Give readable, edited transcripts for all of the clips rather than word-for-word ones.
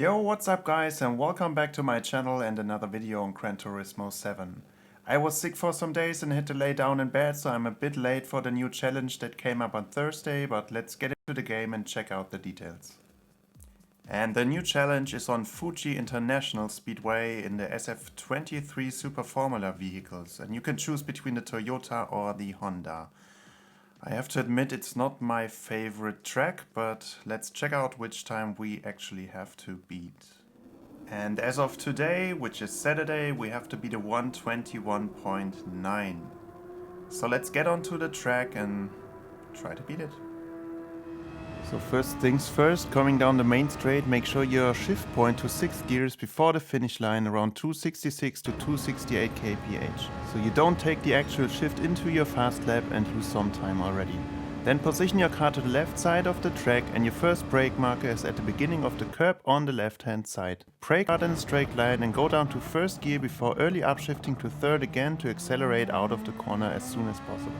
Yo, what's up guys, and welcome back to my channel and another video on Gran Turismo 7. I was sick for some days and had to lay down in bed, so I'm a bit late for the new challenge that came up on Thursday, but let's get into the game and check out the details. And the new challenge is on Fuji International Speedway in the SF23 Super Formula vehicles, and you can choose between the Toyota or the Honda. I have to admit it's not my favorite track, but let's check out which time we actually have to beat. And as of today, which is Saturday, we have to beat a 121.9. So let's get onto the track and try to beat it. So first things first, coming down the main straight, make sure your shift point to 6 gears before the finish line around 266 to 268 kph. So you don't take the actual shift into your fast lap and lose some time already. Then position your car to the left side of the track and your first brake marker is at the beginning of the curb on the left hand side. Brake hard in a straight line and go down to first gear before early upshifting to third again to accelerate out of the corner as soon as possible.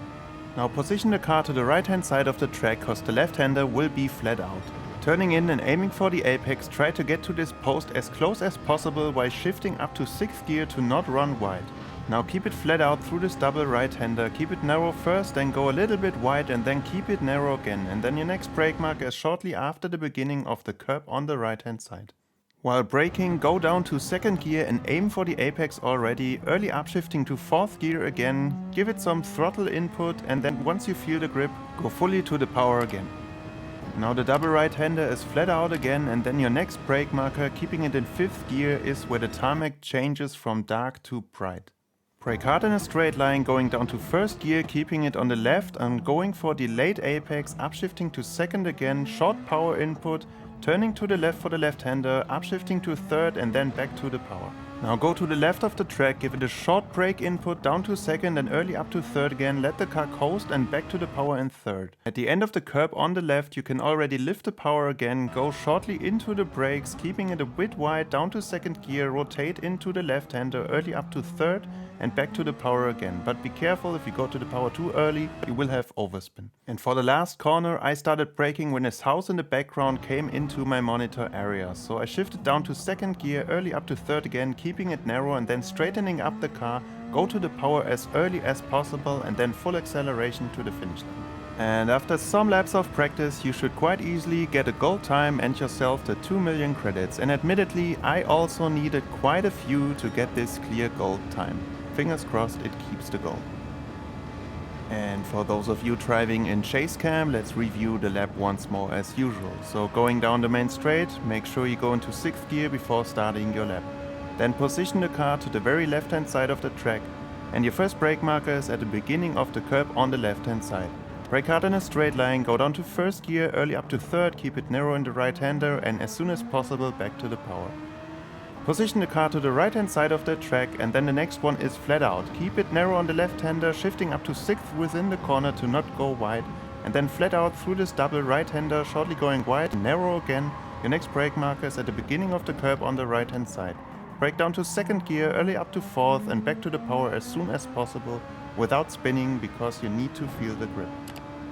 Now position the car to the right hand side of the track cause the left hander will be flat out. Turning in and aiming for the apex, try to get to this post as close as possible while shifting up to 6th gear to not run wide. Now keep it flat out through this double right hander, keep it narrow first, then go a little bit wide and then keep it narrow again, and then your next brake marker is shortly after the beginning of the curb on the right hand side. While braking, go down to 2nd gear and aim for the apex already, early upshifting to 4th gear again, give it some throttle input and then once you feel the grip, go fully to the power again. Now the double right hander is flat out again and then your next brake marker, keeping it in 5th gear, is where the tarmac changes from dark to bright. Brake hard in a straight line, going down to 1st gear, keeping it on the left and going for the late apex, upshifting to 2nd again, short power input, turning to the left for the left hander, upshifting to 3rd and then back to the power. Now go to the left of the track, give it a short brake input down to 2nd and early up to 3rd again, let the car coast and back to the power in 3rd. At the end of the curb on the left you can already lift the power again, go shortly into the brakes, keeping it a bit wide down to 2nd gear, rotate into the left hander, early up to 3rd and back to the power again. But be careful, if you go to the power too early, you will have overspin. And for the last corner, I started braking when his house in the background came into my monitor area. So I shifted down to 2nd gear, early up to 3rd again, keeping it narrow and then straightening up the car, go to the power as early as possible and then full acceleration to the finish line. And after some laps of practice, you should quite easily get a gold time and yourself the 2 million credits. And admittedly, I also needed quite a few to get this clear gold time. Fingers crossed it keeps the gold. And for those of you driving in chase cam, let's review the lap once more as usual. So going down the main straight, make sure you go into 6th gear before starting your lap. Then position the car to the very left hand side of the track and your first brake marker is at the beginning of the curb on the left hand side. Brake hard in a straight line, go down to 1st gear, early up to 3rd, keep it narrow in the right hander and as soon as possible back to the power. Position the car to the right hand side of the track and then the next one is flat out. Keep it narrow on the left hander, shifting up to 6th within the corner to not go wide and then flat out through this double right hander, shortly going wide, narrow again. Your next brake marker is at the beginning of the curb on the right hand side. Brake down to 2nd gear, early up to 4th and back to the power as soon as possible without spinning because you need to feel the grip.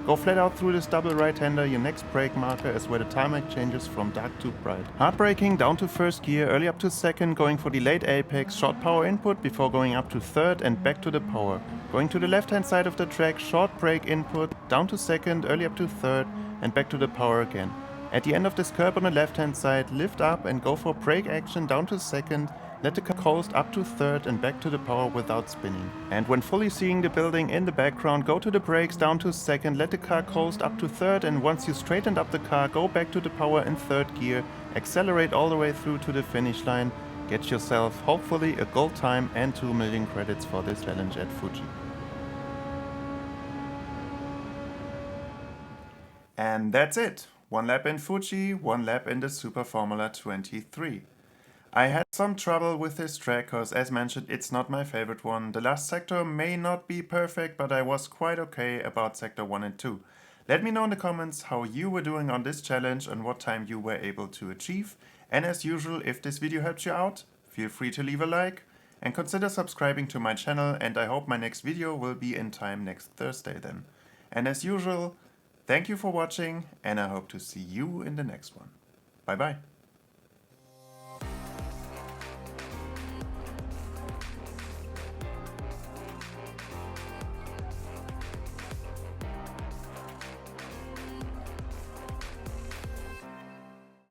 Go flat out through this double right hander, your next brake marker is where the tarmac changes from dark to bright. Hard braking down to 1st gear, early up to 2nd, going for the late apex, short power input before going up to 3rd and back to the power. Going to the left hand side of the track, short brake input, down to 2nd, early up to 3rd and back to the power again. At the end of this curb on the left hand side, lift up and go for brake action down to 2nd, let the car coast up to 3rd and back to the power without spinning. And when fully seeing the building in the background, go to the brakes down to 2nd, let the car coast up to 3rd and once you straightened up the car, go back to the power in 3rd gear, accelerate all the way through to the finish line, get yourself hopefully a gold time and 2 million credits for this challenge at Fuji. And that's it. 1 lap in Fuji, 1 lap in the Super Formula 23. I had some trouble with this track cause as mentioned it's not my favorite one. The last sector may not be perfect but I was quite okay about sector 1 and 2. Let me know in the comments how you were doing on this challenge and what time you were able to achieve. And as usual, if this video helped you out, feel free to leave a like and consider subscribing to my channel and I hope my next video will be in time next Thursday then. And as usual, thank you for watching and I hope to see you in the next one. Bye bye.